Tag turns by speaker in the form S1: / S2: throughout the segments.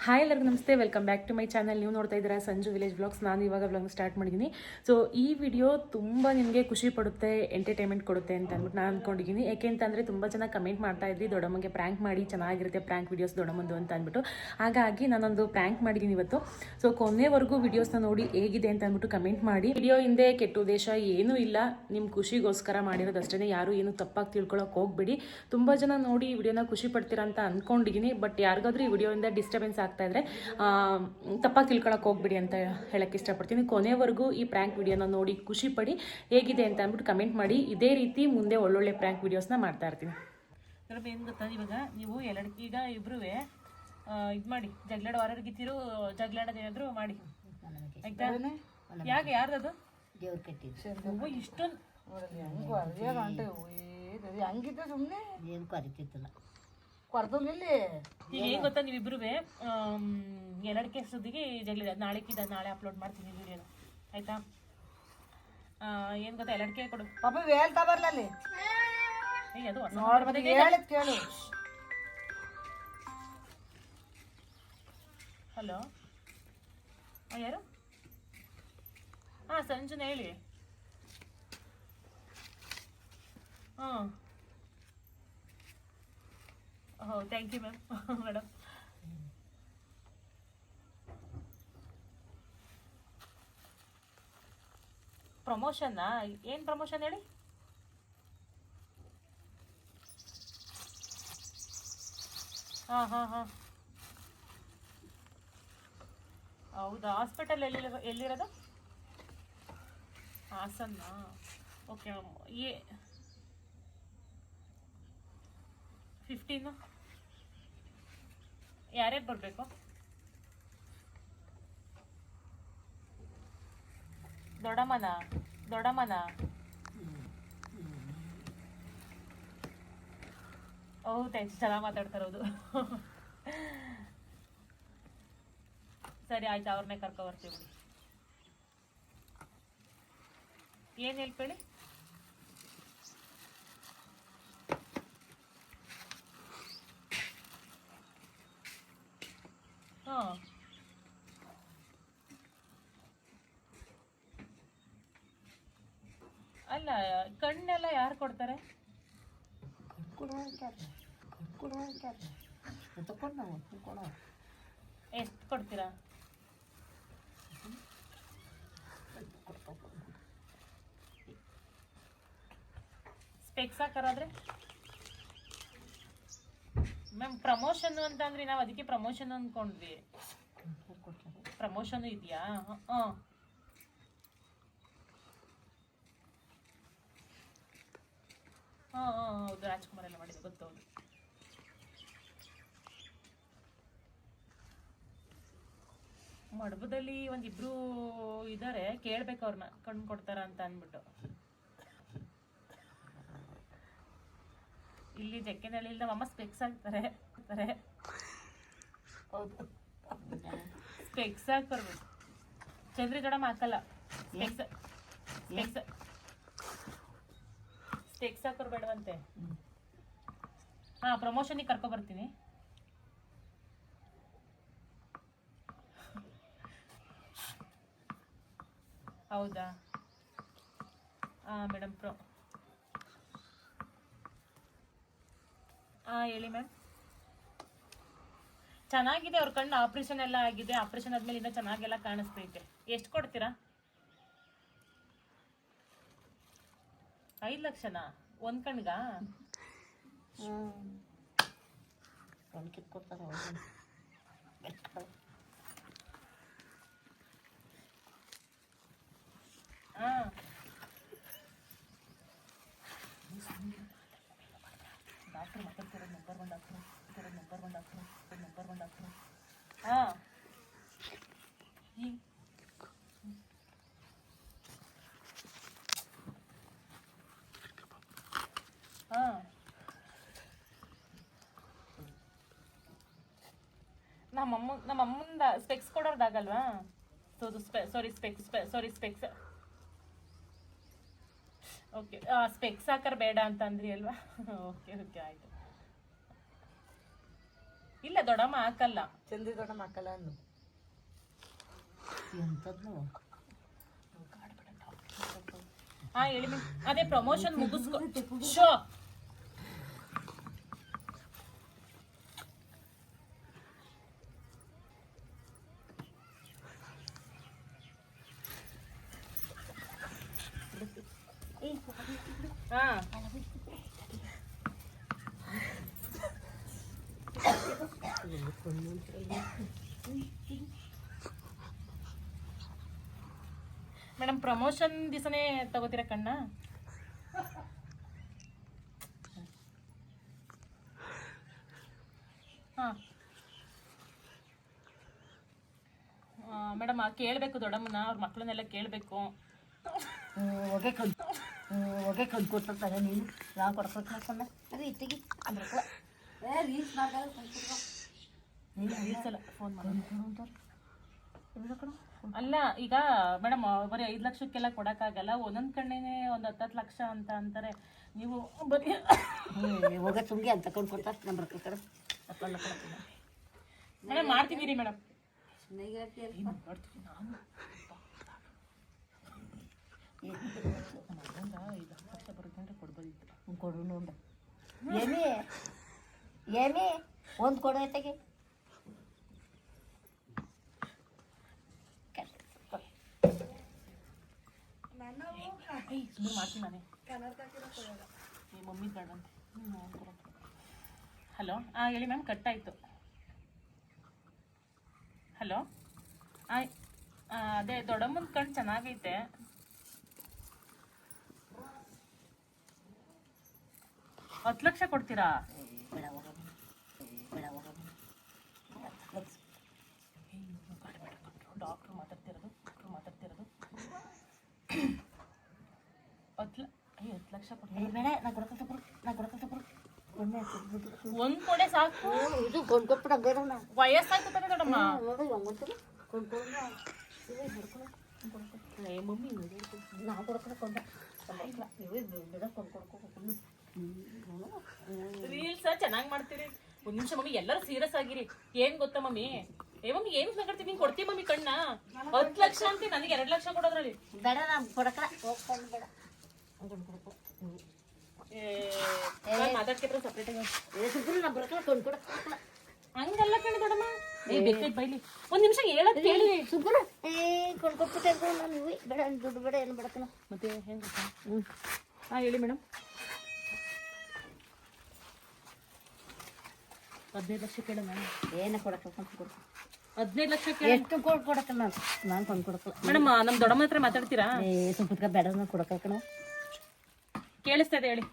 S1: Hi ಎಲ್ಲರಿಗೂ ನಮಸ್ತೆ, welcome back to my channel. ನೀವು ನೋಡ್ತಾ ಇದ್ದೀರಾ ಸಂಜು ವಿಲೇಜ್ ಬ್ಲಾಗ್ಸ್. ನಾನು ಇವಾಗ ಬ್ಲಾಗ್ ಸ್ಟಾರ್ಟ್ ಮಾಡಿದ್ದೀನಿ. ಸೊ ಈ ವಿಡಿಯೋ ತುಂಬ ನಿಮಗೆ ಖುಷಿ ಪಡುತ್ತೆ, ಎಂಟರ್ಟೈನ್ಮೆಂಟ್ ಕೊಡುತ್ತೆ ಅಂತ ಅಂದ್ಬಿಟ್ಟು ನಾನು ಅಂದ್ಕೊಂಡಿದ್ದೀನಿ. ಯಾಕೆ ಅಂತಂದರೆ ತುಂಬ ಜನ ಕಮೆಂಟ್ ಮಾಡ್ತಾ ಇದ್ರಿ, ದೊಡ್ಡಮ್ಮಗೆ ಪ್ರ್ಯಾಂಕ್ ಮಾಡಿ ಚೆನ್ನಾಗಿರುತ್ತೆ ಪ್ರ್ಯಾಂಕ್ ವೀಡಿಯೋಸ್ ದೊಡ್ಡಮ್ಮಂದು ಅಂತ ಅಂದ್ಬಿಟ್ಟು. ಹಾಗಾಗಿ ನಾನೊಂದು ಪ್ರ್ಯಾಂಕ್ ಮಾಡಿದ್ದೀನಿ ಇವತ್ತು. ಸೊ ಕೊನೆವರೆಗೂ ವಿಡಿಯೋಸ್ನ ನೋಡಿ ಹೇಗಿದೆ ಅಂತ ಅಂದ್ಬಿಟ್ಟು ಕಮೆಂಟ್ ಮಾಡಿ. ವಿಡಿಯೋ ಹಿಂದೆ ಕೆಟ್ಟ ಉದ್ದೇಶ ಏನೂ ಇಲ್ಲ, ನಿಮ್ಮ ಖುಷಿಗೋಸ್ಕರ ಮಾಡಿರೋದಷ್ಟೇ. ಯಾರು ಏನು ತಪ್ಪಾಗಿ ತಿಳ್ಕೊಳಕ್ಕೆ ಹೋಗ್ಬೇಡಿ. ತುಂಬ ಜನ ನೋಡಿ ಈ ವಿಡಿಯೋನ ಖುಷಿ ಪಡ್ತೀರಾ ಅಂತ ಅಂದ್ಕೊಂಡಿದ್ದೀನಿ. ಬಟ್ ಯಾರಿಗಾದ್ರೂ ಈ ವಿಡಿಯೋಯಿಂದ ಡಿಸ್ಟರ್ಬೆನ್ಸ್ ಆಗ್ತಾ ಇದ್ರೆ ತಪ್ಪಾಗಿ ತಿಳ್ಕೊಳಕ್ಕೆ ಹೋಗ್ಬಿಡಿ ಅಂತ ಹೇಳಕ್ಕೆ ಇಷ್ಟಪಡ್ತೀನಿ. ಕೊನೆವರೆಗೂ ಈ ಪ್ರ್ಯಾಂಕ್ ವಿಡಿಯೋನ ನೋಡಿ ಖುಷಿ ಪಡಿ, ಹೇಗಿದೆ ಅಂತ ಅಂದ್ಬಿಟ್ಟು ಕಮೆಂಟ್ ಮಾಡಿ. ಇದೇ ರೀತಿ ಮುಂದೆ ಒಳ್ಳೊಳ್ಳೆ ಪ್ರ್ಯಾಂಕ್ ವಿಡಿಯೋಸ್ನ ಮಾಡ್ತಾ ಇರ್ತೀನಿ. ಏನು ಗೊತ್ತಾ, ಇವಾಗ ನೀವು ಈಗ ಇಬ್ರು ಇದು ಮಾಡಿ ಜಗ್ಲಾಡ ಹೊರಗಿತ್ತಿರು, ಜಗ್ಲಾಡೋದೇನಾದ್ರು ಮಾಡಿ ಆಯ್ತಾ? ಯಾಕೆ ಯಾರ್ದದು
S2: ದೇವ್ರ ಕಟ್ಟಿದ್ದು
S1: ಇಷ್ಟೊಂದು
S2: ಹಂಗಿದ್ದ ಸುಮ್ಮನೆ ಏನು ಕರಿತಿತ್ತಲ್ಲ
S1: ಕೊರ್ದಲ್ಲಿ. ಈಗ ಏನು ಗೊತ್ತಾ, ನೀವಿಬ್ರು ಎರಡಕ್ಕೆ ಸುದ್ದಿಗೆ ಜಗ್ಲಿದೆ. ನಾಳೆ ಅಪ್ಲೋಡ್ ಮಾಡ್ತೀನಿ ವಿಡಿಯೋನ, ಆಯ್ತಾ? ಏನು ಗೊತ್ತಾ, ಎರಡಕ್ಕೆ ಕೊಡು
S2: ಪಾಪ ಹೇಳ್ತಾ ಬರ್ಲಲ್ಲಿ
S1: ಅದು
S2: ಕೇಳು.
S1: ಹಲೋ, ಯಾರು? ಹಾಂ, ಸಂಜುನ ಹೇಳಿ. ಹಾಂ, ಓ ಥ್ಯಾಂಕ್ ಯು ಮ್ಯಾಮ್. ಮೇಡಮ್, ಪ್ರಮೋಷನ್ನಾ? ಏನು ಪ್ರಮೋಷನ್ ಹೇಳಿ? ಹಾಂ ಹಾಂ ಹಾಂ, ಹೌದಾ? ಹಾಸ್ಪಿಟಲ್ ಎಲ್ಲಿರೋದು? ಹಾಸನ್ನ? Okay ma'am. 15 ಯಾರ್ಯಾರು ಬರಬೇಕು? ದೊಡ್ಡಮ್ಮನ? ಓಹ್ ಥ್ಯಾಂಕ್ಸ್, ಚೆನ್ನಾಗಿ ಮಾತಾಡ್ತಾರೋದು. ಸರಿ ಆಯ್ತು, ಅವ್ರನ್ನೇ ಕರ್ಕೊ ಬರ್ತೀವಿ. ಏನು ಹೆಲ್ಪ್ ಹೇಳಿ? ಹಾಂ, ಅಲ್ಲ ಕಣ್ಣೆಲ್ಲ ಯಾರು ಕೊಡ್ತಾರೆ? ಎಷ್ಟು ಕೊಡ್ತೀರಾ? Specs ಹಾಕರಾದ್ರೆ ma'am? ಪ್ರಮೋಷನ್ ಅಂತ ಅಂದ್ರೆ ನಾವು ಅದಕ್ಕೆ ಪ್ರಮೋಷನ್ ಅಂದ್ಕೊಂಡ್ವಿ. ಪ್ರಮೋಷನ್ ಇದೆಯಾ? ಹಾಂ, ಹೌದು, ರಾಜ್ಕುಮಾರ್ ಎಲ್ಲ ಮಾಡಿದ್ರು, ಗೊತ್ತೌದು. ಮಡಬದಲ್ಲಿ ಒಂದಿಬ್ರು ಇದ್ದಾರೆ, ಕೇಳ್ಬೇಕು ಅವ್ರನ್ನ ಕಣ್ಣು ಕೊಡ್ತಾರ ಅಂತ ಅಂದ್ಬಿಟ್ಟು. ಇಲ್ಲಿ ಜಕ್ಕೆನಹಳ್ಳಿ ನಮ್ಮಮ್ಮ ಸ್ಪೆಕ್ಸ್ ಹಾಕ್ತಾರೆ.
S2: ಹೌದು,
S1: ಸ್ಪೆಕ್ಸ್ ಹಾಕಿ ಬರ್ಬೇಕು. ಚಂದ್ರಿ ದೊಡ್ಡಮ್ಮ ಹಾಕಲ್ಲ ಸ್ಪೆಕ್ಸ್. ಸ್ಪೆಕ್ಸ್ ಹಾಕೋರ್ಬೇಡವಂತೆ. ಹಾಂ, ಪ್ರಮೋಷನಿಗೆ ಕರ್ಕೊಬರ್ತೀನಿ. ಹೌದಾ? ಹಾಂ ಮೇಡಮ್, ಹಾಂ ಹೇಳಿ ಮ್ಯಾಮ್. ಚೆನ್ನಾಗಿದೆ, ಅವ್ರ ಕಣ್ಣು ಆಪ್ರೇಷನ್ ಎಲ್ಲ ಆಗಿದೆ. ಆಪ್ರೇಷನ್ ಆದ್ಮೇಲೆ ಇನ್ನೂ ಚೆನ್ನಾಗೆಲ್ಲ ಕಾಣಿಸ್ತೈತೆ. ಎಷ್ಟು ಕೊಡ್ತೀರಾ? 5 ಲಕ್ಷನಾ ಒಂದು ಕಣ್ಗಾ?
S2: ಕೊಡ್ತಾರೆ.
S1: ಹಾಂ, ಡಾಕ್ಟ್ರು ಮಾತಾಡ್ತಿರೋದು ನಂಬರ್ ಒನ್ ಡಾಕ್ಟ್ರು. ಹಾಂ, ಹಾಂ, ನಮ್ಮಮ್ಮಂದ ಸ್ಪೆಕ್ಸ್ ಕೊಡೋರ್ದಾಗಲ್ವಾ? ಸ್ಪೆಕ್ಸ್. ಓಕೆ, ಸ್ಪೆಕ್ಸ್ ಹಾಕರ್ ಬೇಡ ಅಂತ ಅಂದ್ರಿ ಅಲ್ವಾ? ಓಕೆ ಆಯಿತು. ಇಲ್ಲ ದೊಡ್ಡಮ್ಮ ಹಾಕಲ್ಲ.
S2: ಚಂದಿ ದೊಡ್ಡಮ್ಮ ಹಾಕಲ್ಲ ಅನ್ನು ಎಂತದ್ದು.
S1: ಹಾ ಹೇಳಿ ಮ್ಯಾಮ್. ಅದೇ ಪ್ರಮೋಷನ್ ಮುಗಿಸ್ಕೊ. ಶೋ ಹಾ ಮೇಡಮ್ ಪ್ರಮೋಷನ್ ದಿವಸನೇ ತಗೋತೀರಾ ಕಣ್ಣ? ಹಾಂ ಮೇಡಮ್ ಕೇಳಬೇಕು ದೊಡ್ಡಮ್ಮನ, ಅವ್ರ ಮಕ್ಕಳನ್ನೆಲ್ಲ ಕೇಳಬೇಕು.
S2: ಹೊಗೆ ಕಂಡು ಕೊಡ್ತಾರೆ ನೀನು ನಾವು ಕೊಡ್ಕೊಳ್ಕೊಂಡ ಅದು ಇತ್ತಿಗೆ ಅಂದ್ರೆ ರೀಲ್ಸ್
S1: ರೀಲ್ಸಲ್ಲ ಫೋನ್ ಅಲ್ಲ. ಈಗ ಮೇಡಮ್ ಬರೀ 5 ಲಕ್ಷಕ್ಕೆಲ್ಲ ಕೊಡೋಕ್ಕಾಗಲ್ಲ, ಒಂದೊಂದು ಕಣ್ಣೇನೆ ಒಂದು 10 ಲಕ್ಷ ಅಂತ ಅಂತಾರೆ. ನೀವು ಬರೀ
S2: ಹೋಗ ಸುಮ್ಗೆ ಅಂತ ತಗೊಂಡು ಕೊಡ್ತಾರೆ ನಮ್ಮ ಕಡೆ ತಗೊಂಡು ಕೊಡ್ತೀನಿ
S1: ಮೇಡಮ್. ಮಾಡ್ತೀವಿ ಮೇಡಮ್.
S2: ಕೊಡು ನೋಡ ಏಮಿ ಏಮಿ ಒಂದು ಕೊಡು ಐತೆಗೆ
S1: ಸುಮ್ಮನೆ ಮಾಡ್ತೀನಿ ನಾನೇ. ಮಮ್ಮಿ ಬೇಡಂತೆ. ಹಲೋ ಹಾಂ ಹೇಳಿ ಮ್ಯಾಮ್. ಕಟ್ಟಾಯಿತು. ಹಲೋ ಅದೇ ದೊಡ್ಡಮ್ಮನ ಕಣ್ಣು ಚೆನ್ನಾಗೈತೆ. $10 ಲಕ್ಷ ಕೊಡ್ತೀರಾ? ಡಾಕ್ಟ್ರು ಮಾತಾಡ್ತಿರೋದು 10 ಲಕ್ಷ ಕೊಡ್ತೀರಾ?
S2: ಬೇಡ ನಾ ಕೊಡ್ಕೊಳ್ತಾ
S1: ಒಂದು ಕೊಡೆ ಸಾಕು.
S2: ಇದು ಕೊಂಡ್ಕೊಟ್ಬಿಟ್ಟು ಹಂಗಾರ ನಾ
S1: ವಯಸ್ಸಾಯ್ತು ತಾನೆ ದೊಡ್ಡಮ್ಮ. ಮಮ್ಮಿ
S2: ನಾವು ಕೊಡ್ಕೊಂಡ
S1: ರೀಲ್ಸ್ ಚೆನ್ನಾಗಿ ಮಾಡ್ತೀರಿ. ಒಂದ್ ನಿಮಿಷ ಮಮ್ಮಿ, ಎಲ್ಲರೂ ಸೀರಿಯಸ್ ಆಗಿರಿ. ಏನ್ ಗೊತ್ತಾ ಮಮ್ಮಿ, ಮಮ್ಮಿ ಏನ್ ಮಾತಾಡ್ತೀನಿ, ನೀನ್ ಕೊಡ್ತೀವಿ ಮಮ್ಮಿ ಕಣ್ಣ? 10 ಲಕ್ಷ ಅಂತ ನನಗೆ 2 ಲಕ್ಷ ಕೊಡೋದ್ರಲ್ಲಿ.
S2: ಬೇಡ ನಾವು ಕೊಡಕಲ್ಲ ಹೋಗ್ಕೊಂಡು ಬೇಡ
S1: ಮಾತಾಡ್ತಿದ್ರೆ ಸಪ್ರೇಟ್
S2: ನಾವು ಬರಕಲ್ಲ ಕೊಂಡು ಕೊಡಕಲ್ಲ
S1: ಹಂಗಲ್ಲ ಕಣ ದೊಡ್ಡಮ್ಮ. ಬೇಕಾಯ್ತು ಬೈಲಿ. ಒಂದ್ ನಿಮಿಷ ಹೇಳೋದ್ ಕೇಳಿ.
S2: ಸುಬ್ಬರ ಕೊಂಡ್ಕೊಟ್ಬಿಟ್ಟೆ ನಾನು ಬೇಡ ದುಡ್ಡು ಬೇಡ ಏನು ಬೇಡಕನ
S1: ಮತ್ತೆ ಹೆಂಗ? ಹಾಂ ಹೇಳಿ ಮೇಡಮ್. 15 ಲಕ್ಷ ಕೇಳ ನಾನು.
S2: ಏನ ಕೊಡಕಲ್ಲ
S1: 15 ಲಕ್ಷ ಕೇಳ.
S2: ಎಷ್ಟು ಕೊಡಕಲ್ಲ ನಾನು ಕೊಂಡು ಕೊಡಕಲ್ಲ
S1: ಮೇಡಮ್. ನಮ್ಮ ದೊಡ್ಡಮ್ಮ ಹತ್ರ ಮಾತಾಡ್ತೀರಾ?
S2: ಸುಬ್ಬಕ್ಕ ಬೇಡ ನಾನು ಕೊಡಕಲ್ಲ.
S1: ಕೇಳಿಸ್ತಾ ಇದೆ ಹೇಳಿ.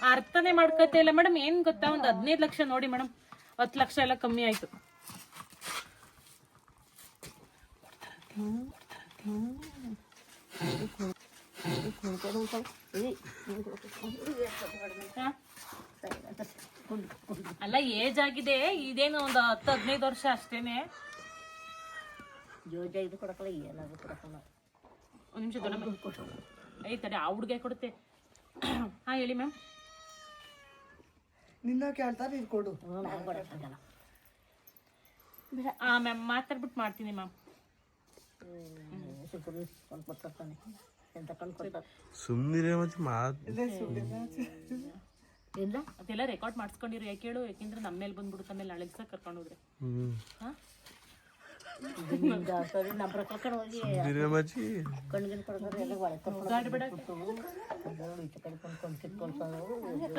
S1: ಅರ್ಥನೇ ಮಾಡ್ಕೊತಾ ಇಲ್ಲ ಮೇಡಮ್. ಏನ್ ಗೊತ್ತಾ, ಒಂದು 15 ಲಕ್ಷ ನೋಡಿ ಮೇಡಮ್. 10 ಲಕ್ಷ ಎಲ್ಲ ಕಮ್ಮಿ ಆಯ್ತು. ಅಲ್ಲ ಏಜ್ ಆಗಿದೆ, ಇದೇನು ಒಂದು 10-15 ವರ್ಷ ಅಷ್ಟೇನೆ.
S2: ಜೋಜ ಇದು ಕೊಡಕಲ್ಲ ಏನಾದ್ರು ಕೊಡಕಲ್ಲ.
S1: ಒಂದು ನಿಮಿಷ ದೊಡ್ಡಮ್ಮ ಐತಡೆ ಆ ಹುಡುಗ ಕೊಡುತ್ತೆ. ಹಾಂ ಹೇಳಿ ಮ್ಯಾಮ್.
S2: ನಿನ್ನ ಕೇಳ್ತಾರೆ ಇದು ಕೊಡು. ನಾನು ಕೊಡಕ್ಕಾಗಲ್ಲ.
S1: ಹಾಂ ಮ್ಯಾಮ್ ಮಾತಾಡ್ಬಿಟ್ಟು ಮಾಡ್ತೀನಿ ಮ್ಯಾಮ್.
S3: ಸುಮ್ಮನಿರೇ ಮತ್ತೆ
S2: ಇಲ್ಲ
S1: ಅದೆಲ್ಲ ರೆಕಾರ್ಡ್ ಮಾಡಿಸ್ಕೊಂಡಿರು. ಯಾಕೆ ಹೇಳು? ಯಾಕೆಂದ್ರೆ ನಮ್ಮ ಮೇಲೆ ಬಂದ್ಬಿಡುತ್ತೆ ಆಮೇಲೆ ನಾಳೆ ದಿವಸ ಕರ್ಕೊಂಡು ಹೋದ್ರೆ. ಹಾಂ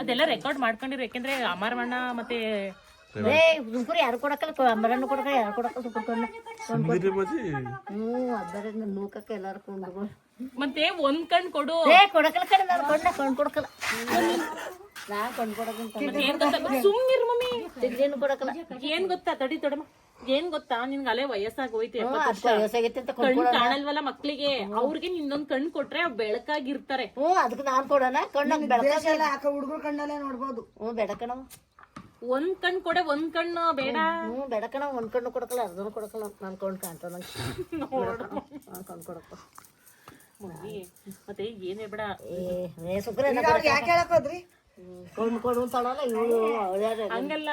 S1: ಅದೆಲ್ಲ ರೆಕಾರ್ಡ್ ಮಾಡ್ಕೊಂಡಿರು. ಯಾಕೆಂದ್ರೆ ಅಮರವಣ್ಣ ಮತ್ತೆ
S2: ಯಾರು ಕೊಡಕಲ್ಲ ಅಂಬರನ್ನು ಕೊಡಕ ಯಾರು ಕೊಡಕಲ್ಲ ನೋಕಕ್ಕ ಎಲ್ಲಾರು ಕೊಂಡು
S1: ಮತ್ತೆ ಒಂದ್ ಕಣ್ ಕೊಡು.
S2: ಕೊಡಕಲ್ಲ ಕಡೆ ನಾನು ಕೊಂಡು ಕೊಡಕಲ್ಲ. ನಾ ಕೊಂಡು ಕೊಡಕಂತ
S1: ಸುಮ್ನಿರ್ ಮಮ್ಮಿ.
S2: ಏನು ಕೊಡಕಲ್ಲ.
S1: ಏನ್ ಗೊತ್ತಾ ತಡಿ ದೊಡ್ಡಮ್ಮ, ಏನ್ ಗೊತ್ತಾ, ನಿನ್ಗೆ ಅಲೆ ವಯಸ್ಸಾಗಿ ಹೋಯ್ತು. ಕಣ್ ಕಾಣಲ್ವಲ್ಲ ಮಕ್ಳಿಗೆ, ಅವ್ರಿಗೆ ನಿನ್ನೊಂದ್ ಕಣ್ ಕೊಟ್ರೆ ಬೆಳಕಾಗಿರ್ತಾರೆ.
S2: ಅದಕ್ಕೆ ನಾನ್ ಕೊಡೋಣ ಕಣ್ಣಾಗ ಬೆಳಕ ಹುಡುಗರು ಕಣ್ಣಲ್ಲೇ ನೋಡ್ಬೋದು. ಬೆಳಕಣ
S1: ಒಂದ್ ಕಣ್ ಕೊಡೆ, ಒಂದ್ ಕಣ್ಣು ಬೇಡ.
S2: ಬೆಳಕಣ ಒಂದ್ ಕಣ್ಣು ಕೊಡಕಲ್ಲ, ಅರ್ಧನು ಕೊಡಕಲ್ಲ. ನಾನ್ ಕೊಂಡು ಕಾಣ್ತ ಕೊಂಡು ಕೊಡಕ
S1: ಮತ್ತೆ ಏನೇ ಬೇಡ.
S2: ಯಾಕೆ ಹೇಳಕ್ ಹೋದ್ರಿ? ಕೊಂಡು ಅಂತಾಳಲ್ಲ ಇವಳು
S1: ಹಂಗಲ್ಲ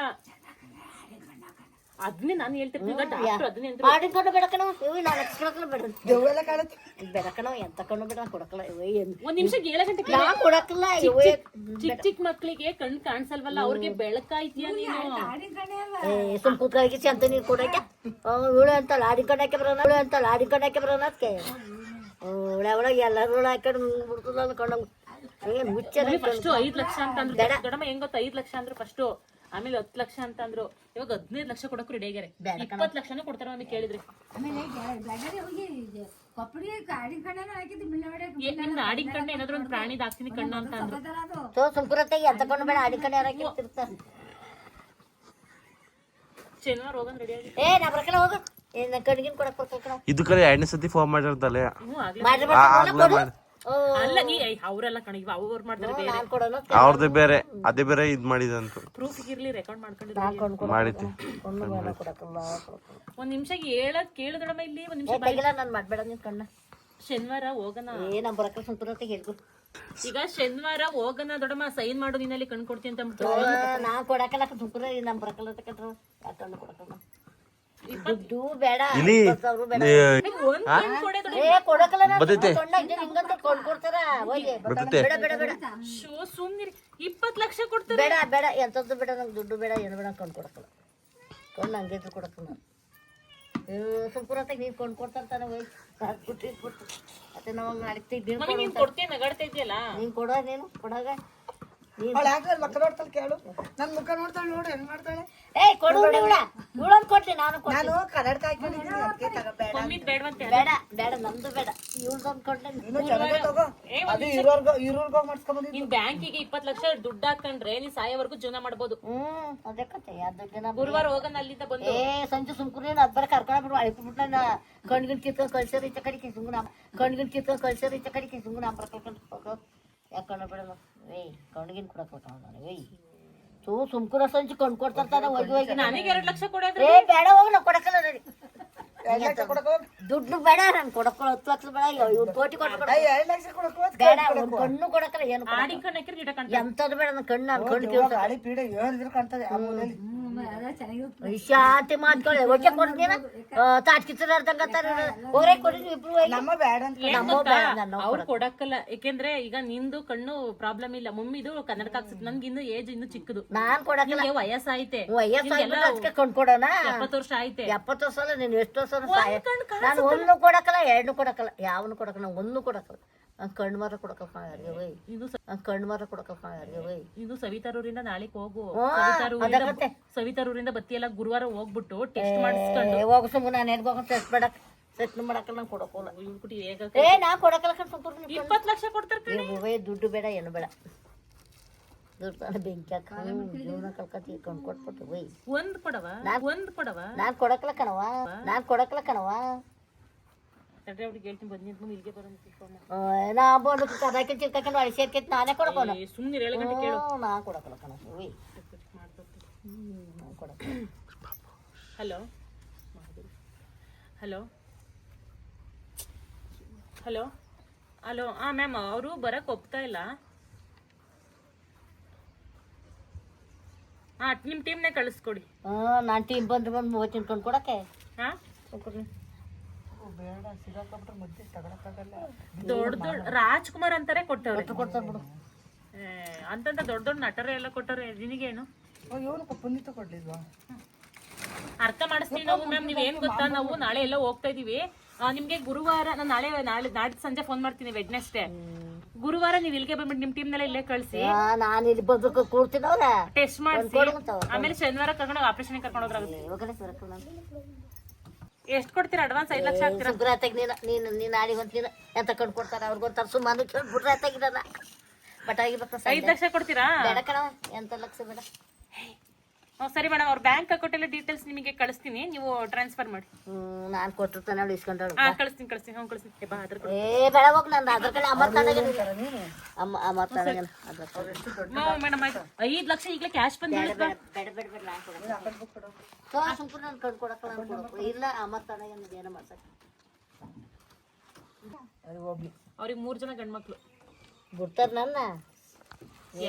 S1: ಅದನ್ನೇ ನಾನು ಹೇಳ್ತಿರ್ತೀನಿ ಈಗ ಡಾಕ್ಟರ್ ಅದನ್ನೇ ಅಂದ್ರು.
S2: ಮಾಡಿಕೊಂಡು ಬೇಡಕಣ ಇವು ನಾನು ಹಚ್ಕೊಳಕಲ್ಲ ಬೇಡ ದೆವ್ವೆಲ್ಲ ಕಾಣತ್ತೆ ಬೇಡಕಣ ಎಂತ ಕಣ್ಣು ಬೇಡ ಕೊಡಕಲ್ಲ
S1: ಒಂದ್ ನಿಮಿಷ 7 ಗಂಟೆಗೆ
S2: ನಾ ಕೊಡಕಲ್ಲ
S1: ಚಿಕ್ಕ ಮಕ್ಳಿಗೆ ಕಣ್ ಕಾಣಿಸಲ್ವಲ್ಲ ಅವ್ರಿಗೆ ಬೆಳಕಾಯ್ತೀಯ ನೀನು.
S2: ಸುಮ್ ಕೂತ್ಕೊಳ್ಳಿ ಅಂತ ನೀರು ಕೊಡಕ್ಕೆ ಇವಳು ಅಂತ ಲಾಡಿ ಕಣ್ಣಕ್ಕೆ ಬರೋಣ ಇವಳು ಅಂತ ಲಾಡಿ ಕಣ್ಣಕ್ಕೆ ಬರೋಣ ಅದಕ್ಕೆ ಒಳಗೆ ಎಲ್ಲರೂ ಹಾಕೊಂಡು ಬಿಡ್ತದ ಅನ್ಕೊಂಡಂಗ ಏನ್ ಹುಚ್ಚ
S1: ಫಸ್ಟ್ 5 ಲಕ್ಷ ಅಂತ ಅಂದ್ರು ದೊಡ್ಡಮ್ಮ ಹೆಂಗ್ ಗೊತ್ತಾ 5 ಲಕ್ಷ ಅಂದ್ರು ಫಸ್ಟ್ ಆಮೇಲೆ 10 ಲಕ್ಷ ಅಂತ ಅಂದ್ರು ಇವಾಗ 15 ಲಕ್ಷ ಕೊಡಕ್ರು ರೆಡಿ ಆಗ್ಯಾರೆ 20 ಲಕ್ಷನೇ ಕೊಡ್ತಾರ ನಮಗೆ ಕೇಳಿದ್ರಿ. ನಿಮ್ದು ಆಡಿನ ಕಣ್ಣು ಏನಾದ್ರು ಒಂದು ಪ್ರಾಣಿದ್ ಹಾಕ್ತೀನಿ ಕಣ್ಣು ಅಂತ ಅಂದ್ರು.
S2: ಸುಮ್ಕುರತ್ತಾಗಿ ಎಂತ ಕಣ್ಣು ಬೇಡ ಆಡಿ ಕಣ್ಣು ಯಾರಾಕಿ ತಿರ್ತಾರೆ
S1: ಶನಿವಾರ ಹೋಗೋಣ ರೆಡಿ ಆಗಿ
S2: ನಾ ಬರ್ಕಲ್ಲ ಹೋಗು ಕಣ್ಗಿನ್ ಕೊಡಕ್ ಬರ್ಕಣ
S3: ಇದು ಕರೆ 2ನೇ ಸತಿ ಫೋನ್ ಮಾಡಿರ್ತಲೆ
S1: ಅಲ್ಲ ನೀ ಅವ್ರೆಲ್ಲ ಕಣ ಇವ ಅವ್ರು ಮಾಡ್ತಾರೆ ಬೇರೆ
S3: ಅವ್ರದ್ದು ಬೇರೆ ಅದೇ ಬೇರೆ ಇದ್ ಮಾಡಿದಂತ
S1: ಪ್ರೂಫ್ ಇರ್ಲಿ ರೆಕಾರ್ಡ್ ಮಾಡ್ಕೊಂಡಿದ್ರು
S3: ಮಾಡಿದ್ದೆ.
S1: ಒಂದ್ ನಿಮಿಷ ಹೇಳದ್ ಕೇಳಿದೊಡಮ್ಮ ಇಲ್ಲಿ ಒಂದ್ ನಿಮಿಷ
S2: ನಾನ್ ಮಾಡ್ಬೇಡ ನಿನ್ ಕಣ್ಣ
S1: ಶನಿವಾರ ಹೋಗೋಣ
S2: ನಾ ಬರಕಲ್ಲ ಸುಮ್ಕುರತ್ತಾಗಿ ಹೇಳ್ಕೊ
S1: ಈಗ ಶನಿವಾರ ಹೋಗೋಣ ದೊಡ್ಡಮ್ಮ ಸೈನ್ ಮಾಡು ನಿನ್ನಲ್ಲಿ ಕಣ್ ಕೊಡ್ತೀನಿ ಅಂತ ಅಂದ್ಬಿಟ್ಟು
S2: ನಾ ಕೊಡಕಲ್ಲ ಸುಮ್ಕುರ ನಮ್ ಬರಕಲ್ಲ ತಕೊಂಡ್ರು ಯಾಕಂಡು ಕೊಡಕಲ್ಲ ದುಡ್ಡು ಬೇಡ
S3: ಇಲ್ಲಿ
S1: ಒಂದ್ ಕಣ್ ಕೊಡೆ
S2: ಕೊಡಕಲ್ಲ
S3: ಬರ್ತೈತೆ
S2: ಹಿಂಗಂತ ಕೊಂಡ್ಕೊಡ್ತಾರ ಹೋಗಿ
S3: ಬರ್ತೈತೆ
S2: ಬೇಡ ಬೇಡ ಬೇಡ
S1: ಶೋ ಸುಮ್ನಿರಿ 20 ಲಕ್ಷ ಕೊಡ್ತಾರೆ
S2: ಬೇಡ ಬೇಡ ಎಂತದ್ದು ಬೇಡ ನಂಗೆ ದುಡ್ಡು ಬೇಡ ಏನು ಬೇಡ ಕೊಂಡು ಕೊಡಕಲ್ಲ ಕೊಂಡು ಹಂಗೆ ಕೊಡಕಲ್ಲ ಸುಮ್ಕುರತ್ತಾಗ ನೀನ್ ಕೊಂಡು ಕೊಡ್ತಾರ ಹೋಗಿ ಕೊಟ್ಟು ಮತ್ತೆ ನಾವು ನಾಳೆ
S1: ನೀನ್ ಕೊಡ್ತೀನಿ ನಗಾಡ್ತಾ ಇದೆಯಲ್ಲ
S2: ನೀನ್ ಕೊಡ ನೀನು ಕೊಡಾಗ
S4: ಮಕ್ಕ ನೋಡ್ತಾಳೆ ಕೇಳು ನನ್ ಮುಖ ನೋಡ್ತಾಳೆ ನೋಡು ಹೆಂಗ್ ಮಾಡ್ತಾಳೆ
S2: ಕೊಡು ಇವಳೊಂದು ಕೊಡ್ಲಿ ನಾನು
S4: ನಾನು ಕನ್ನಡಕ ಹಾಕೊಂಡಿದ್ದೀನಿ ಅದಕ್ಕೆ ತಗೋಬೇಡ
S1: ಮಮ್ಮಿ ಬೇಡವಂತೆ
S2: ಬೇಡ ಬೇಡ ನಮ್ದು ಬೇಡ ಇವ್ಳದೊಂದು ಕೊಡ್ಲಿ
S4: ಇನ್ನು ಚೆನ್ನಾಗೇ ತಗೋ ಅದು ಇರೋರ್ಗೋ ಮಾಡ್ಸ್ಕೊಂಬಂದಿದ್ದು
S1: ನೀನ್ ಬ್ಯಾಂಕಿಗೆ 20 ಲಕ್ಷ ದುಡ್ಡು ಹಾಕೊಂಡ್ರೆ ನೀನ್ ಸಾಯೋವರೆಗೂ ಜೀವನ ಮಾಡ್ಬೋದು.
S2: ಅದೇ ಕತೆ ಯಾವ್ದು ಜನ
S1: ಗುರುವಾರ ಹೋಗೋಣ ಅಲ್ಲಿಂದ ಬಂದು
S2: ಸಂಜೆ ಸುಮ್ಕುರಿ ಅದ್ ಬರ ಕರ್ಕೊಂಡ್ ಬಿಡು ಅಳಿಬಿಟ್ಬಿಟ್ಟು ನಾ ಕಣ್ಗಿನ್ ಕಿತ್ಕೊಂಡ್ ಕಳ್ಸೋರು ಈಚೆ ಕಡಿಕೆ ಸುಮ್ನ ಕಣ್ಗಿನ್ ಕಿತ್ಕೊಂಡ್ ಕಳ್ಸೋರು ಈಚೆ ಕಡಿಕೆ ಸುಮ್ನ ನಾ ಬರ್ಕೊಂಡು ಹೋಗೋ ಯಾಕಣ್ಣ ಬೇಡ ಕಣ್ಗಿನ್ ಕೊಡಕ್ ನಾನು ಸುಮ್ಕುರ ಸಂಜೆ ಕೊಂಡ್ ಕೊಡ್ತಾರ ಹೋಗಿ ಹೋಗಿ
S1: ನನಗೆ 2 ಲಕ್ಷ ಕೊಡೋದ್ರೆ
S2: ಬೇಡ ಹೋಗಿ ನಾ ಕೊಡಕಲ್ಲ ನೋಡಿ ದುಡ್ಡು ಬೇಡ ನಾನು ಕೊಡಕ್ಕಲ್ಲ 10 ಲಕ್ಷ ಬೇಡ ಇವ್ರು ಕೋಟಿ ಕೊಟ್ಟು
S4: 2 ಲಕ್ಷ ಕೊಡಕ್ಕೆ
S2: ಬೇಡ ಒಂದ್ ಕಣ್ಣು ಕೊಡಕಲ್ಲ ಏನು
S1: ಆಡಿ ಕಣ್ಣು ಹಾಕಿದ್ರೆ ಗಿಡ ಕಣ್ಣ
S2: ಎಂತದ್ ಬೇಡ ನನ್ನ ಕಣ್ಣು ನಾನು ಕಣ್ಣು
S4: ಗಾಳಿ ಪೀಡೆ ಏನಿದ್ರು ಕಾಣ್ತದೆ ಆ ಮೂಲೆಯಲ್ಲಿ
S2: ಶಾಂತಿ ಮಾಡ್ಕೊಳ್ಳಿ ಒಕ್ಕೆ ಕೊಡ್ತೀನ ತಾಟ್ಕಿಚ್ಚರ ಅರ್ಧಂಗತ್ತಾರ ಹೋಗ್ರೆ ಕೊಡಿದ್ವಿ ಇಬ್ರು
S4: ನಮ್ಮ ಬೇಡ ಅಂತ
S1: ಅವ್ರು ಕೊಡಕ್ಕಲ್ಲ ಯಾಕೆಂದ್ರೆ ಈಗ ನಿಂದು ಕಣ್ಣು ಪ್ರಾಬ್ಲಮ್ ಇಲ್ಲ ಮಮ್ಮಿದು ಕನ್ನಡಕ ಹಾಕ್ಸುತ್ತೆ ನನ್ಗೆ ಇನ್ನು ಏಜ್ ಇನ್ನು ಚಿಕ್ಕದು
S2: ನಾನ್ ಕೊಡಕಲ್ಲ
S1: ನಿಮ್ಗೆ ವಯಸ್ಸಾಯ್ತೆ
S2: ವಯಸ್ಸಾಗಿ ಕೊಂಡ್ಕೊಡೋಣ
S1: 70 ವರ್ಷ ಆಯ್ತೆ
S2: 70 ವರ್ಷ ಅಲ್ಲ ನೀನ್ ಎಷ್ಟು ವರ್ಷ ನಾನು ಒಂದು ಕೊಡಕಲ್ಲ 2 ಕೊಡಕಲ್ಲ ಯಾವನು ಕೊಡಕಲ್ಲ ಒಂದು ಕೊಡಕಲ್ಲ ನಾನು ಕಣ್ಣು ಮಾರ ಕೊಡಕಪ್ಪ ಯಾರಿಗೆ ಹೋಯ್ ನಾನು ಕಣ್ಣು ಮಾರ ಕೊಡಕಪ್ಪ ಯಾರಿಗೆ ಹೋಯ್
S1: ಇದು ಸವಿತಾರೂರಿಂದ ನಾಳೆಗೆ ಹೋಗು
S2: ಅದಕ್ಕೆ
S1: ಸವಿತಾರೂರಿಂದ ಬತ್ತಿಯೆಲ್ಲ ಗುರುವಾರ ಹೋಗ್ಬಿಟ್ಟು ಟೆಸ್ಟ್ ಮಾಡಿಸ್ಕೊಂಡು
S2: ಹೋಗು ಸುಮ್ಮನೆ ನಾನು ಎಲ್ಲಿ ಹೋಗ ಟೆಸ್ಟ್ ಮಾಡಕ್ ಟೆಸ್ಟ್ ಮಾಡಕಲ್ಲ ನಾನು ಕೊಡಕೋಲ್ಲ ನಾ ಕೊಡಕಲ್ಲ ಸುಮ್ಮನೆ
S1: 20 ಲಕ್ಷ ಕೊಡ್ತಾರೆ
S2: ದುಡ್ಡು ಬೇಡ ಏನು ಬೇಡ ದುಡ್ಡು ತಾನೆ ಬೆಂಕಿ ಹಾಕ ಜೀವನ ಕಲ್ಕತ್ತಿ ಕೊಂಡು ಕೊಟ್ಬಿಟ್ಟು ಹೋಯ್
S1: ಒಂದ್ ಕೊಡವ
S2: ನಾನ್ ಕೊಡಕಲ್ಲ ಕಣವ ನಾನ್ ಕೊಡಕಲ್ಲ ಕಣವ
S1: ಅವ್ರಿಗೆ ಹೇಳ್ತೀನಿ ಬಂದಿದ್ದು ಇಲ್ಲಿಗೆ ಬರೋಣ
S2: ನಾ ಬೋರ್ಡ್ ಕದಾಕಿ ಚಿಕ್ಕಕೊಂಡು ಅಳಿಸಿ ಹಾಕೈತಿ ನಾನೇ ಕೊಡಕೋಣ
S1: ಸುಮ್ಮನೆ 7 ಗಂಟೆ ಕೇಳು
S2: ನಾ ಕೊಡಕಲ್ಲ ಕಣ ಹೋಯ್ ನಾನು ಕೊಡಕಲ್ಲ
S1: ಹಲೋ ಹಲೋ ಹಲೋ ಹಲೋ ಹಾಂ ಮ್ಯಾಮ್ ಅವರು ಬರಕ್ಕೆ ಒಪ್ತಾ ಇಲ್ಲ. ಹಾಂ ನಿಮ್ಮ ಟೀಮ್ನೇ ಕಳಿಸ್ಕೊಡಿ.
S2: ನಾನು ಟೀಮ್ ಬಂದು ಹೋಗ್ತೀನಿ ಕೊಂಡು ಕೊಡಕ್ಕೆ.
S1: ಹಾಂ
S4: ಬೇಡ ಸಿಗಾಕೊಂಡ್ರೆ ಮತ್ತೆ ತಗೊಳಕ್ಕಾಗಲ್ಲ.
S1: ದೊಡ್ಡ ರಾಜ್ಕುಮಾರ್ ಅಂತಾರೆ ಕೊಟ್ಟವ್ರೆ
S2: ಕೊಡ್ತಾರೆ ಬಿಡು
S1: ಅಂತಂತ ದೊಡ್ಡ ನಟರೆ ಎಲ್ಲ ಕೊಟ್ಟವ್ರೆ ನಿನಗೇನು
S4: ಇವನು ಪುನೀತ ಕೊಡ್ಲಿಲ್ವಾ?
S1: ಅರ್ಥ ಮಾಡಿಸ್ತೀವಿ ನಾವು ಮ್ಯಾಮ್. ನೀವೇನು ಗೊತ್ತಾ, ನಾವು ನಾಳೆ ಎಲ್ಲ ಹೋಗ್ತಾ ಇದೀವಿ. ನಿಮ್ಗೆ ಗುರುವಾರ ನಾನು ನಾಳೆ ಸಂಜೆ ಫೋನ್ ಮಾಡ್ತೀನಿ ವೆಡ್ನೆಸ್ಡೇ. ಗುರುವಾರ ನೀವು ಇಲ್ಲಿಗೆ ಬಂದ್ಬಿಟ್ಟು ನಿಮ್ಮ ಟೀಮ್ನೆಲ್ಲ ಇಲ್ಲೇ ಕಳಿಸಿ
S2: ನಾನು ಇಲ್ಲಿ ಬಂದು ಕೂಡ್ತೀನವ್ರ
S1: ಟೆಸ್ಟ್ ಮಾಡಿಸಿ ಆಮೇಲೆ ಶನಿವಾರ ಕರ್ಕೊಂಡು ಆಪರೇಷನ್ ಕರ್ಕೊಂಡು ಹೋದ್ರಾಗುತ್ತೆ. ಎಷ್ಟು ಕೊಡ್ತೀರಾ ಅಡ್ವಾನ್ಸ್? 5 ಲಕ್ಷ ಆಗ್ತೀರಾ?
S2: ನೀನು ನಾಳೆ ಹೊಂತೀರ ಎಂತ ಕಂಡು ಕೊಡ್ತಾರ ಅವ್ರಿಗೆ ಗೊತ್ತಾರ ಸುಮ್ಮನೆ ಕೇಳ್ಬಿಟ್ರೆ ಆತಾಗಿರಲ್ಲ ಬಟ್ ಆಗಿರ್ಬೇಕು.
S1: 5 ಲಕ್ಷ ಕೊಡ್ತೀರಾ?
S2: ಬೇಡ ಕಣ ಎಂತ ಲಕ್ಷ ಬೇಡ.
S1: ಸರಿ ಮೇಡಮ್, ಅವ್ರ ಬ್ಯಾಂಕ್ ಅಕೌಂಟ್ ಎಲ್ಲ ಡೀಟೇಲ್ಸ್ ನಿಮಗೆ ಕಳಿಸ್ತೀನಿ, ನೀವು ಟ್ರಾನ್ಸ್ಫರ್ ಮಾಡಿ.
S2: ನಾನು ಕೊಟ್ಟಿರ್ತಾನೆ ಅವಳು ಇಸ್ಕೊಂಡಳು.
S1: ಕಳಿಸ್ತೀನಿ ಕಳಿಸ್ತೀನಿ. ಬಾ ಆಧಾರ್
S2: ಬೇಡ ಹೋಗಿ ನಾನು ಆಧಾರ್ ಕಾರ್ಡ್
S1: ಮೇಡಮ್ ಆಯ್ತು. 5 ಲಕ್ಷ ಈಗಲೇ ಕ್ಯಾಶ್ ಬಂದು
S2: ಬೇಡ ಬೇಡ ಬೇಡ ಬೇಡ ಸುಮ್ಕೂರು ನಾನು ಕಂಡು ಕೊಡಕ್ಕೆ ಇಲ್ಲ ಅಮ್ಮತ್ತಾನಾಗ ಏನೋ ಮಾಡ್ಸಕ್ಕೆ.
S1: ಅವ್ರಿಗೆ 3 ಜನ ಗಂಡ್ಮಕ್ಳು
S2: ಬಿಡ್ತಾರ ನನ್ನ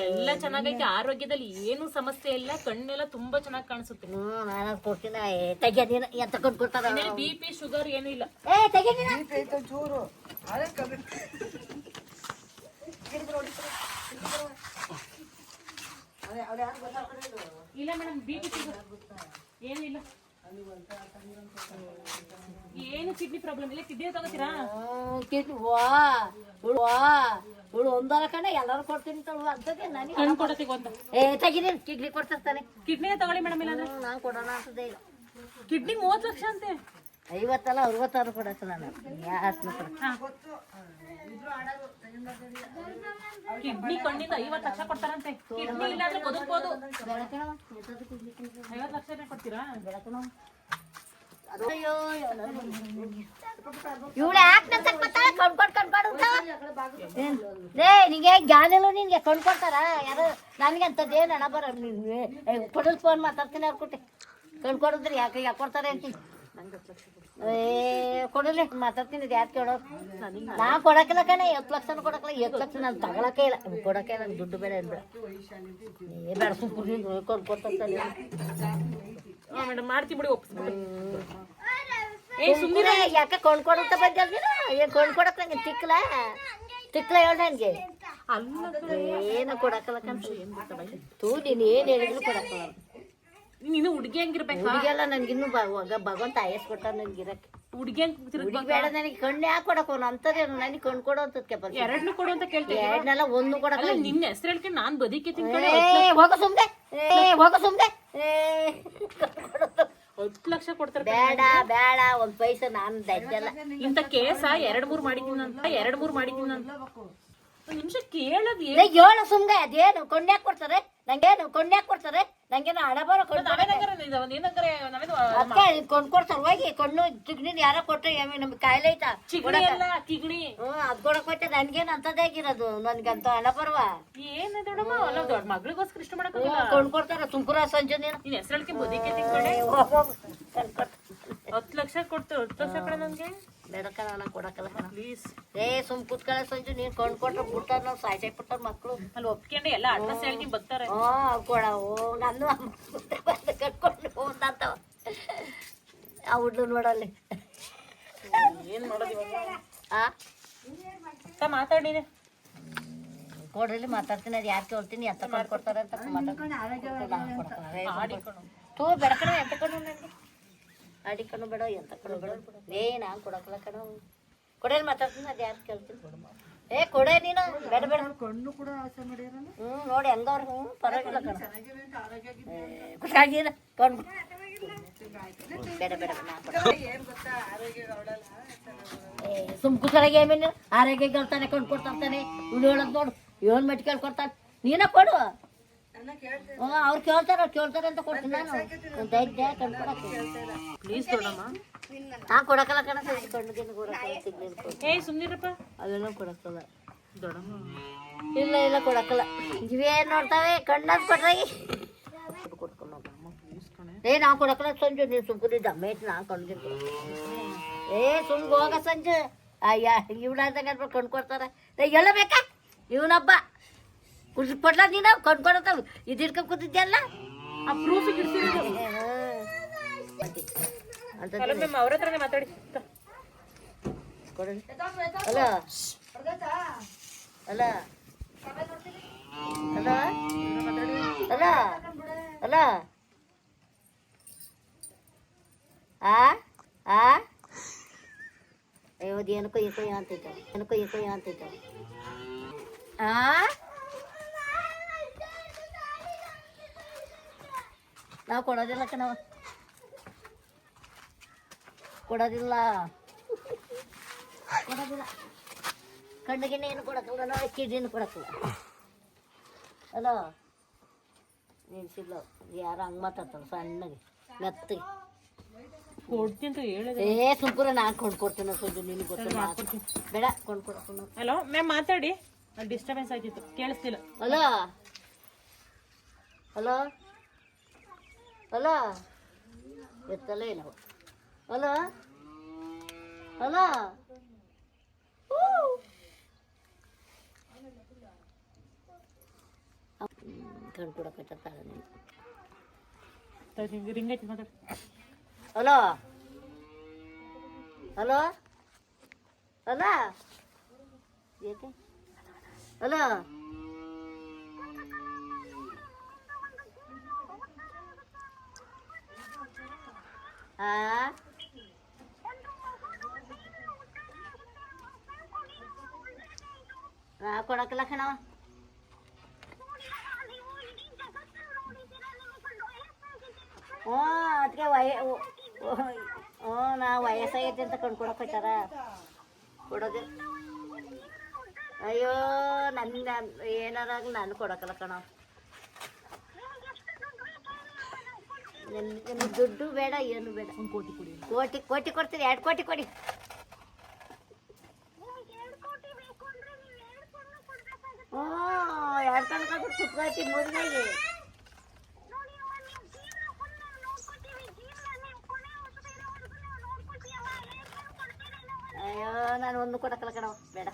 S1: ಎಲ್ಲ ಚೆನ್ನಾಗೈತೆ, ಆರೋಗ್ಯದಲ್ಲಿ ಏನು ಸಮಸ್ಯೆ ಇಲ್ಲ, ಕಣ್ಣೆಲ್ಲ ತುಂಬಾ ಚೆನ್ನಾಗಿ ಕಾಣಿಸುತ್ತೆ.
S2: ನಾನು ಕೊಡ್ತೀನಿ. ತೆಗಿಯ ನೀನು ಎಂತ ಕೊಂಡು ಕೊಡ್ತಾರ.
S1: BP ಶುಗರ್ ಏನು ಇಲ್ಲ.
S2: ತೆಗಿಯ ನೀನು.
S4: ಐತೆ ಚೂರು ಅದೇ ಕಮ್ಮಿ.
S1: ಇಲ್ಲ ಮೇಡಮ್, BP ಶುಗರ್ ಏನು ಇಲ್ಲ, ಏನು ಕಿಡ್ನಿ ಪ್ರಾಬ್ಲಮ್ ಇಲ್ಲ. ಕಿಡ್ನಿ ತಗೋತೀರಾ?
S2: ಕಿಡ್ನಿ ಇವಳು ಒಂದರ ಕಣ ಎಲ್ಲರೂ ಕೊಡ್ತೀನಿ ಅಂತದೇ ನನಗೆ.
S1: ಕಣ್ಣು ಕೊಡೋತಿಗೆ ಅಂತ
S2: ತೆಗಿನಿ, ಕಿಡ್ನಿ ಕೊಡ್ತಿರ್ತಾನೆ.
S1: ಕಿಡ್ನಿ ತಗೊಳ್ಳಿ ಮೇಡಮ್. ಇಲ್ಲ ಅಂದ್ರೆ
S2: ನಾನು ಕೊಡೋಣ ಅಂತದೇ ಇಲ್ಲ.
S1: ಕಿಡ್ನಿ 30 ಲಕ್ಷ ಅಂತೆ.
S2: 50 ಅಲ್ಲ 60 ಕೊಡತ್ತ ನಾನು. ಯಾಸ್ನ ಕೊಡ
S1: ಕಿಡ್ನಿ ಕಣ್ಣಿಂದ 50 ಲಕ್ಷ ಕೊಡ್ತಾರಂತೆ. ಕಿಡ್ನಿ ಇಲ್ಲ ಅಂದ್ರೆ ಬದುಕ್ಬೋದು. 50 ಲಕ್ಷ ಕೊಡ್ತೀರಾ?
S2: ಇವಳು ಯಾಕೆ ನಿಂಗೆ ಜ್ಞಾನ ಇಲ್ಲ, ನಿನ್ಗೆ ಕೊಂಡ್ಕೊಡ್ತಾರ ಯಾರು? ನನಗೆ ಅಂತದ್ದೇನು ಹಣ ಬರ. ಕೊಡಲ್ ಫೋನ್ ಮಾತಾಡ್ತೀನಿ ಅವ್ರು ಕೊಟ್ಟೆ ಕೊಂಡ್ಕೊಡಿದ್ರಿ ಯಾಕೆ ಕೊಡ್ತಾರೆ ಅಂತೀನಿ. ಕೊಡಲಿ ಮಾತಾಡ್ತೀನಿ. ಯಾರು ಕೇಳೋರು? ನಾ ಕೊಡಕ್ಕಿಲ್ಲ ಕಣೆ. 10 ಲಕ್ಷನೂ ಕೊಡಕ್ಕಿಲ್ಲ. 10 ಲಕ್ಷ ನಾನು ತಗೊಳಕ್ಕೆ ಇಲ್ಲ, ಕೊಡಕ್ಕೆ ಇಲ್ಲ. ದುಡ್ಡು ಬೇಡ ಬೇಡ ಬೇಡ ಸುಮ್ಮನೆ ಕೊಂಡ್ಕೊಡ್ತಾರೆ.
S1: ಮೇಡಮ್ ಮಾಡ್ತೀನಿ ಬಿಡಿ, ಒಪ್ಪಿಸ್ಬಿಡಿ.
S2: ಸುಮ್ಮನೆ ಯಾಕೆ ಕೊಂಡ್ಕೊಡುತ್ತ ಬಂದ ಏನ್ ಕೊಂಡ್ಕೊಡಕ್ ನಂಗೆ ತಿಕ್ಲ ಹೇಳ ನನಗೆ. ಏನು ಕೊಡಕ್ಕಲ್ಲ ಕಣ್. ತೂ ನೀನು ಏನ್ ಹೇಳಿದ್ರು ಕೊಡಕ್ಕಲ್ಲ.
S1: ನೀನು ಹುಡುಗಿ ಹಂಗಿರ್ಬೇಕು.
S2: ಹುಡುಗಿಯಲ್ಲ ನನ್ಗಿನ್ನು ಭಗವಂತ ಆಯಸ್ ಕೊಟ್ಟ ನನ್ಗಿರಕ್ಕೆ.
S1: ಹುಡುಗಿ
S2: ಹುಡುಗಿ ಬೇಡ ನನಗೆ. ಕಣ್ಣು ಯಾಕೆ ಕೊಡಕೋನು ಅಂತದೇನು ನನಗೆ ಕಣ್ಣು ಕೊಡೋ ಅಂತದ್ಕೆ
S1: ಎರಡನ್ನೂ ಕೊಡು ಅಂತ ಕೇಳ್ತೀನಿ.
S2: ಎರಡನ್ನೆಲ್ಲ ಒಂದು ಕೊಡಕಲ್ಲ.
S1: ನಿನ್ನ ಹೆಸರು ಹೇಳ್ಕೊಂಡು ನಾನ್ ಬದುಕಿತೀನಿ.
S2: ಹೋಗ ಸುಮ್ನೆ, ಹೋಗ ಸುಮ್ನೆ.
S1: 10 ಲಕ್ಷ ಕೊಡ್ತಾರೆ.
S2: ಬೇಡ ಬೇಡ, ಒಂದ್ ಪೈಸೆ ನಾನು ದಜ್ಜಲ್ಲ.
S1: ಇಂತ ಕೇಸ 2-3 ಮಾಡಿದ್ದೀನಿ ಅಂತ. 2-3 ಮಾಡಿದ್ದೀನಿ ಅಂತ. ಒಂದ್ ನಿಮಿಷ ಕೇಳೋದು
S2: ಹೇಳು ಸುಮ್ನೆ. ಅದೇನು ಕೊಂಡ್ಯಾಕ್ ಕೊಡ್ತಾರೆ ನಂಗೇನು? ಕೊಂಡ್ಯಾಕ್ ಕೊಡ್ತಾರೆ ನಂಗೇನು? ಹಣ ಬರೋ ಅದಕ್ಕೆ ಕೊಂಡ್ಕೊಡ್ತಾರೆ. ಹೋಗಿ ಕಣ್ಣು ಚಿಗ್ನಿ ಯಾರೋ ಕೊಟ್ರೆ ನಮ್ಗೆ ಕಾಯಿಲೆ ಐತಾ?
S1: ಕಿಗಣಿ
S2: ಅದ್ ಕೊಡಕ್ ಹೋಯ್ತ. ನನ್ಗೇನು ಅಂತದೇ ಆಗಿರೋದು? ನನ್ಗಂತ ಹಣ ಬರುವ
S1: ಏನ್ ದೊಡ್ಡಮ್ಮ ದೊಡ್ಡ ಮಗಳಿಗೋಸ್ಕರ ಇಷ್ಟ ಮಾಡಕ್
S2: ಕೊಂಡ್ಕೊಡ್ತಾರ. ತುಮಕೂರ ಸಂಜೆ ನೀನು
S1: ನಿನ್ ಹೆಸರು ಹೇಳ್ಕೊಂಡು ಬದುಕಿ 10 ಲಕ್ಷ ಕೊಡ್ತೇವೆ. 10 ಲಕ್ಷ ಕಡೆ ನನ್ಗೆ
S2: ಬೇಡಕ್ಕ ನಾನು ಕೊಡಕ್ಕಲ್ಲ ಕಣ.
S1: ಪ್ಲೀಸ್.
S2: ಸುಮ್ ಕೂತ್ಕೊಳ್ಳ ಸಂಜು. ನೀನ್ ಕೊಂಡ್ಕೊಟ್ರೆ ಬಿಡ್ತಾರ. ನಾವು ಸಾಯ್ಸಾಕ್ ಬಿಡ್ತಾರ ಮಕ್ಳು.
S1: ಅಲ್ಲಿ ಒಪ್ಕೊಂಡೆ ಎಲ್ಲ ಅಡ್ರೆಸ್ ಹೇಳ್ತಿ ಬರ್ತಾರೆ.
S2: ಕೊಡ ನಾನು ಕಟ್ಕೊಂಡು ಹೋಗ್ತಾವ ಆ ಹುಡ್ಲು ನೋಡಲ್ಲಿ.
S1: ಏನ್ ಮಾಡೋದು ಇವಾಗ?
S2: ಆ
S1: ಮಾತಾಡಿನಿ
S2: ಕೊಡ್ರಲ್ಲಿ ಮಾತಾಡ್ತೀನಿ. ಅದು ಯಾರು ಕೇಳ್ತೀನಿ ಎಂತ ಕೊಂಡ್ಕೊಡ್ತಾರೆ ಅಂತ ತೂ ಬೆಳಕಣ. ಎಂತ ಕಣ್ಣು ನನಗೆ ಅಡಿಕಣ್ಣು ಬೇಡ, ಎಂತ ಕಣ್ಣು ಬೇಡ. ನಾನು ಕೊಡಕ್ಕಲ್ಲ ಕಣ. ಕೊಡೇಲಿ ಮಾತಾಡ್ತೀನಿ. ಅದು ಯಾರು ಕೇಳ್ತೀನಿ. ಕೊಡೆ ನೀನು. ಬೇಡ ಬೇಡ.
S4: ಕಣ್ಣು ಕೂಡ ಆಸೆ ಮಾಡ್ಯಾರ.
S2: ನೋಡಿ ಹೆಂಗವ್ರು. ಪರವಾಗಿಲ್ಲ ಕಣ. ಖುಷಿಯಾಗಿರ ಕೊಂಡು ಬೇಡ ಬೇಡ. ಸುಮ್ ಕುಸರಾಗಿ ಏಮೇನು ಆರೋಗ್ಯ ಗೆಲ್ತಾನೆ ಕೊಂಡ್ಕೊಡ್ತಾನೆ. ಇವ್ಳು ಹೇಳೋದು ನೋಡು. ಇವನ್ ಮೆಟ್ಕೇಳಿ ಕೊಡ್ತಾನೆ. ನೀನ ಕೊಡು. ಅವ್ರು ಕೇಳ್ತಾರೆ ಅಂತ ಕೊಡ್ತೀನಿ ನಾನು.
S1: ಪ್ಲೀಸ್ ದೊಡ್ಡಮ್ಮ.
S2: ನಾನು ಕೊಡಕ್ಕಲ್ಲ ಕಣ. ಕಣ್ಣಿಗೆ
S1: ಸುಮ್ನಿರಪ್ಪ.
S2: ಅವೇನೋ ಕೊಡಕ್ಕಲ್ಲ
S1: ದೊಡ್ಡಮ್ಮ.
S2: ಇಲ್ಲ ಕೊಡಕ್ಕಲ್ಲ. ಇವೇನ್ ನೋಡ್ತಾವೆ ಕಣ್ಣಾಗ ಕೊಟ್ರೆ ನಾವು ಕೊಡಕ್ಕಲ್ಲ ಸಂಜು. ನೀನು ಸುಮ್ಕುರಿ ದಮ್ಮ ಐತಿ. ನಾ ಕಣ್ಗಿದ್ದು ಸುಮ್ಗೆ ಹೋಗ ಸಂಜು. ಅಯ್ಯ ಇವಳಾದಂಗ ಕೊಂಡ್ಕೊಡ್ತಾರ. ಹೇಳಬೇಕಾ ಇವನಬ್ಬ ಕುರ್ಸಿ ಕೊಡ್ಲ ನೀನು ಕೊಂಡ್ಕೊಡತಾವ. ಇದು ಹಿಡ್ಕೊಂಡ್ ಕೂತಿದ್ಯಲ್ಲ
S1: ಆ ಪ್ರೂಫ್ ಇಡ್ಸಿರೋದು ಅವ್ರ ಹತ್ರನೇ ಮಾತಾಡಿ.
S2: ಕೊಡಲಿ. ಅಲ್ಲ ಅಲ್ಲ ಅಲ್ಲ ಅಲ್ಲ ಅಲ್ಲ ಅಯ್ಯೋದು ಏನಕ್ಕೋ ಅಂತೈತ. ನಾವು ಕೊಡೋದಿಲ್ಲ ಕಣವ. ಕೊಡೋದಿಲ್ಲ ಕಣ್ಣಿಗೆ ಏನು ಕೊಡಕ್ಕಲ್ಲ. ನಾವು ಕಿಡ್ನಿನು ಕೊಡಕ್ಕಲ್ಲ. ಅಲ್ಲ ನಿಲ್ಸಿಲ್ಲ. ಯಾರು ಹಂಗೆ ಮಾತಾಡ್ತಾರ ಸಣ್ಣಗೆ ಮೆತ್ತಗೆ
S1: ಕೊಡ್ತೀನಿ ಅಂತ ಹೇಳಿದೆ.
S2: ಸುಮ್ಕೂರ ನಾನು ಕೊಂಡ್ಕೊಡ್ತೀನಿ. ಸ್ವಲ್ಪ ನಿನಗೆ ಗೊತ್ತಿಲ್ಲ. ಬೇಡ ಕೊಂಡ್ಕೊಡಕ್ಕ.
S1: ಹಲೋ ಮ್ಯಾಮ್ ಮಾತಾಡಿ. ಡಿಸ್ಟರ್ಬೆನ್ಸ್ ಆಗಿತ್ತು, ಕೇಳಿಸ್ತಿಲ್ಲ.
S2: ಹಲೋ ಹಲೋ ಹಲೋ ಎತ್ತಲೇ ಇಲ್ಲ. ಹಲೋ ಹಲೋ ಕಣ್ ಕೊಡಕತ್ತಾಳ ನೀನು.
S1: ರಿಂಗ್ ಐತಿ ಮಾತಾಡ.
S2: ಹಲೋ ಹಲೋ ಹಲೋ ಏಕೆ ಹಲೋ ಹಾಂ ಕೊಡಕಲ್ಲ ಕಣವ. ಹ್ಞೂ ಅದಕ್ಕೆ ನಾ ವಯಸ್ಸಾಗೈತಿ ಅಂತ ಕೊಂಡ್ಕೊಡಕ್ಕಾರ ಕೊಡೋದಿಲ್ಲ. ಅಯ್ಯೋ ನನ್ನ ಏನಾರ ನಾನು ಕೊಡಕಲ್ಲ ಕಣ. ನನ್ನ ದುಡ್ಡು ಬೇಡ ಏನು ಬೇಡ.
S1: ಒಂದು ಕೋಟಿ ಕೊಡಿ.
S2: ಕೋಟಿ ಕೊಡ್ತೀರಿ. 2 ಕೋಟಿ ಕೊಡಿ. ಹ್ಞೂ 2 ಕಣ್ಕೊಂಡು ಕುತ್ಕೊಳ್ತಿ ಮೂರಿನಾಗೆ. ಅಯ್ಯೋ ನಾನು ಒಂದು ಕೊಡಕಲ್ಲ ಕಣವ ಬೇಡ.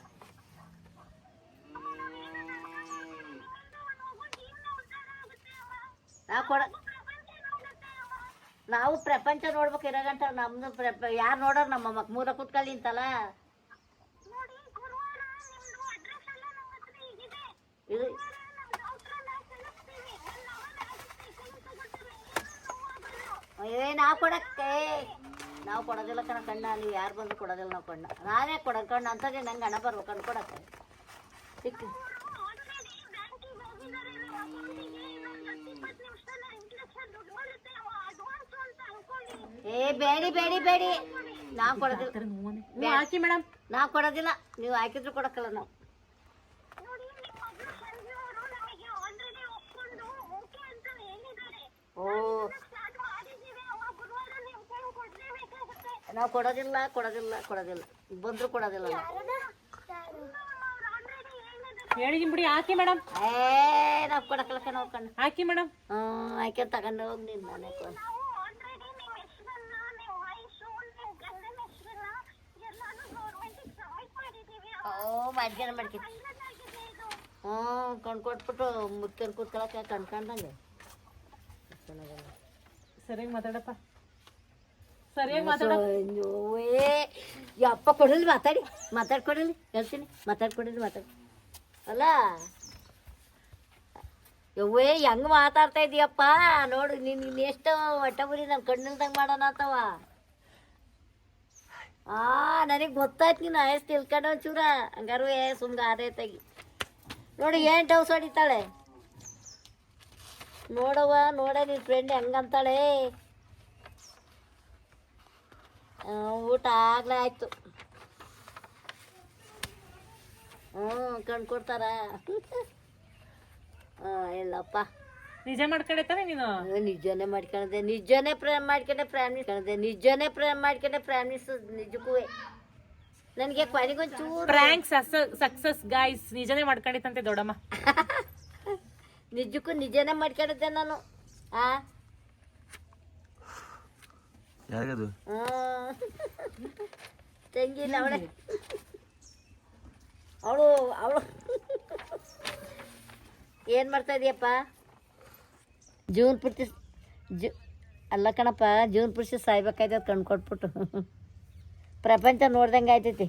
S2: ನಾವು ಪ್ರಪಂಚ ನೋಡ್ಬೇಕು ಇರೋ ಗಂಟ. ನಮ್ದು ಯಾರು ನೋಡೋರು ನಮ್ಮ ಮೂರ ಕುತ್ಕೊಳ್ಳಿ ಅಂತಲ್ಲ. ಇದು ನಾವು ಕೊಡೋದಿಲ್ಲ ಕಣ ಕಣ್ಣ. ನೀವು ಯಾರು ಬಂದು ಕೊಡೋದಿಲ್ಲ ನಾವು ಕಣ್ಣ. ನಾನೇ ಕೊಡೋದು ಕಣ್ಣು ಅಂತದೇ ನಂಗೆ ಹಣ ಬರ್ಬೇಕು ಕಣ್ಣು ಕೊಡಕ್ಕೆ ಸಿಕ್ತು. ಬೇಡಿ ನಾವು ಕೊಡೋದಿಲ್ಲ.
S1: ಹಾಕಿ ಮೇಡಮ್.
S2: ನಾವು ಕೊಡೋದಿಲ್ಲ. ನೀವು ಹಾಕಿದ್ರು ಕೊಡಕ್ಕಲ್ಲ ನಾವು. ಓ ನಾವು ಕೊಡೋದಿಲ್ಲ ಬಂದ್ರು ಕೊಡೋದಿಲ್ಲ.
S1: ಹೇಳಿದೀನಿ ಬಿಡಿ. ಹಾಕಿ ಮೇಡಮ್.
S2: ನಾವು ಕೊಡಕಲ್ಲ ನಾವು ಕಣ್ಣು.
S1: ಹಾಕಿ ಮೇಡಮ್.
S2: ಹಾಕಿ ತಗೊಂಡು ಹೋಗಿ ನೀನು ಮನೆ ಕೊಡು. ಮಾಡ್ಕಿ ಕೊಂಡ್ಕೊಟ್ಬಿಟ್ಟು ಮುಚ್ಕೊಂಡು ಕೂತ್ಕೊಳಕ್ಕೆ ಕಣ್ಕಂಡಂಗೆ.
S1: ಸರಿಯಾಗಿ ಮಾತಾಡಪ್ಪ. ಸರಿಯಾಗಿ ಮಾತಾಡ.
S2: ಯಪ್ಪ ಕೊಡಲಿ ಮಾತಾಡ್ಕೊಡಲಿ ಹೇಳ್ತೀನಿ. ಮಾತಾಡಿ ಅಲ್ಲ ಯವ್ವೇ ಹೆಂಗ್ ಮಾತಾಡ್ತಾ ಇದೀಯಪ್ಪ ನೋಡು. ನೀನು ಎಷ್ಟು ಹೊಟ್ಟೆ ಬರೀ ನನ್ನ ಕಣ್ಣಿಲ್ದಂಗೆ ಮಾಡೋಣ ಅಂತವ. ನನಗೆ ಗೊತ್ತಾಯ್ತು ನೀನು ಆಯಸ್ ತಿಳ್ಕೊಂಡು ಒಂಚೂರ. ಹಂಗಾರು ಸುಮ್ಗೆ ಆರೇ ತೆಗಿ. ನೋಡಿ ಏನು ಡೌಸ್ ಹೊಡಿತಾಳೆ ನೋಡವ್ವ. ನಿನ್ನ ಫ್ರೆಂಡ್ ಹೆಂಗಂತಾಳೆ. ಊಟ ಆಗ್ಲೇ ಆಯ್ತು. ಕಣ್ ಕೊಡ್ತಾರ. ಇಲ್ಲಪ್ಪ
S1: ನಿಜ ಮಾಡ್ಕೊಂಡೈತಾನೆ ನೀನು.
S2: ನಿಜನೇ ಮಾಡ್ಕೊಂಡೆ. ನಿಜನೇ ಪ್ರೇಮ್ ಮಾಡ್ಕೊಂಡೆ ಪ್ರಾಮಿಸ್ ನಿಜಕ್ಕೂ. ನನಗೆ ಕೊನೆಗೊಂಚೂರು
S1: ಪ್ರಾಂಕ್ ಸಕ್ಸಸ್ ಗಾಯ್ಸ್. ನಿಜನೇ ಮಾಡ್ಕೊಂಡಿತ್ತಂತೆ ದೊಡ್ಡಮ್ಮ.
S2: ನಿಜಕ್ಕೂ ನಿಜನೇ ಮಾಡ್ಕೊಂಡಿದ್ದೆ ನಾನು.
S3: ಯಾರಿಗದು?
S2: ತಂಗಿಲ್ಲ ಅವಳು ಏನು ಮಾಡ್ತಾ ಇದೀಯಪ್ಪ? ಜೀವನ ಪೂರ್ತಿ ಅಲ್ಲ ಕಣಪ್ಪ, ಜೀವನ ಪೂರ್ತಿ ಸಾಯ್ಬೇಕಾಯ್ತದ ಕಣ್ಣು ಕೊಟ್ಬಿಟ್ಟು. ಪ್ರಪಂಚ ನೋಡ್ದಂಗೆ ಆಯ್ತೈತಿ.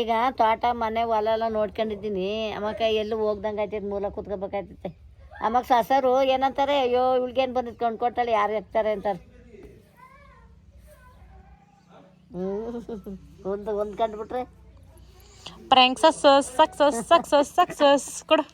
S2: ಈಗ ತೋಟ ಮನೆ ಹೊಲ ಎಲ್ಲ ನೋಡ್ಕೊಂಡಿದ್ದೀನಿ. ಅಮ್ಮಕ್ಕ ಎಲ್ಲೂ ಹೋಗ್ದಂಗೆ ಆಯ್ತೈತಿ. ಮೂಲ ಕೂತ್ಕೋಬೇಕಾಯ್ತೈತೆ. ಅಮ್ಮಕ್ಕ ಸಸರು ಏನಂತಾರೆ, ಅಯ್ಯೋ ಇವ್ಳಿಗೇನು ಬಂದಿದ್ದು ಕಣ್ಣು ಕೊಟ್ಟಲ್ಲಿ ಯಾರು ಎತ್ತಾರೆ ಅಂತಾರೆ. ಒಂದು ಕಂಡುಬಿಟ್ರೆ
S1: ಪ್ರಾಂಕ್ ಸಕ್ಸಸ್ ಕೊಡು.